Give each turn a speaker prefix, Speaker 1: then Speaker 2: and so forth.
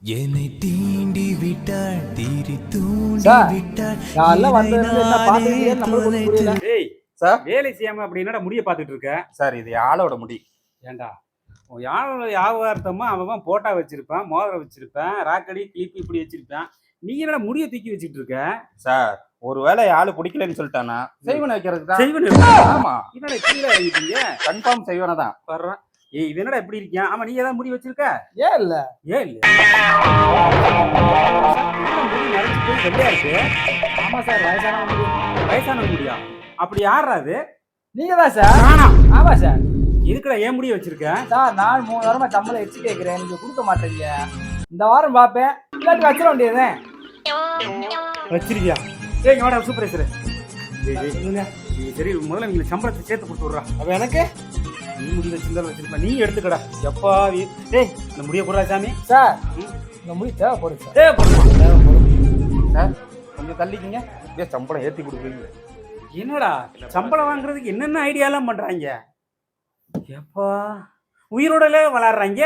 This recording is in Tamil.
Speaker 1: என்னை தீண்டி விட்டாள் தீரி தூண்டி
Speaker 2: சார்,
Speaker 1: விட்டாள்
Speaker 2: நான் எல்லாம்
Speaker 1: என்னை
Speaker 2: வந்ததுல என்ன
Speaker 1: நானே
Speaker 2: பாத்துக்கிட்டே நம்மளுக்கு ஒண்ணும் புரியல.
Speaker 1: தொலைத்து-
Speaker 3: ஏய்
Speaker 4: சார்
Speaker 3: வேலை செய்யாம அப்படி என்னடா முடிய பார்த்துட்டு இருக்க?
Speaker 4: சார் இது ஆளோட முடி.
Speaker 3: ஏன்டா உன் யாவார்த்தமா அவன் போட்டா வச்சிருப்பான், மோதிரம் வச்சிருப்பேன், ராக்கடி கிளிப்பு இப்படி வச்சிருப்பான். நீ என்னடா முடிய தூக்கி வச்சுட்டு இருக்க?
Speaker 4: சார் ஒருவேளை ஆளு பிடிக்கலன்னு சொல்லிட்டானா செய்வன வைக்கிறதுக்கு தான்.
Speaker 3: செய்வன
Speaker 4: ஆமா
Speaker 3: என்னடா இப்படி இறங்கிட்டீங்க?
Speaker 4: கன்ஃபார்ம் செய்வன தான்.
Speaker 3: வர்றான். ஏய் இது என்னடா இப்படி இருக்கியான்? ஆமா நீ ஏதாவது முடி வச்சிருக்க?
Speaker 2: ஏன் இல்ல?
Speaker 3: ஏன் இல்ல முடி நரைச்சு போய் வெள்ளையா இருக்கு.
Speaker 2: ஆமா சார், வயசானவங்க முடியும்.
Speaker 3: வயசான முடியா? அப்படி யாரா அது?
Speaker 2: நீங்க தான் சார்.
Speaker 3: நானா?
Speaker 2: ஆமா சார்.
Speaker 3: இதுக்குடா ஏன் முடிய வச்சிருக்க?
Speaker 2: சார் நான் 3 வாரமா சம்பளம் எச்சு கேட்கிறேன், நீங்க கொடுக்க மாட்டீங்க. இந்த வாரம் பாப்பேன், இல்லாட்டி வச்சிட வேண்டியதுதான்.
Speaker 3: வச்சிருக்கியா? ஏய் இங்க வாடா சூப்பர்வைசர். சரி முதல்ல நீங்க சம்பளத்தை சேர்த்து கொடுத்து விடுறா.
Speaker 2: அப்ப எனக்கு
Speaker 3: நீ முடி வச்சிருந்தாலும் வச்சிருப்பா, நீ எடுத்துக்கடா. எப்பா டேய் அந்த முடிய போடுறா சாமி.
Speaker 2: சார் இந்த முடி தேவைப்படுது சார்.
Speaker 3: தேவைப்படுமா?
Speaker 4: சார் கொஞ்சம் தள்ளிக்கிங்க, இதே சம்பளம் ஏத்தி கொடுக்குறீங்க.
Speaker 3: என்னடா சம்பளம் வாங்குறதுக்கு என்னென்ன ஐடியாலாம் பண்றாங்க? எப்பா உயிரோடலே வளர்றாங்க.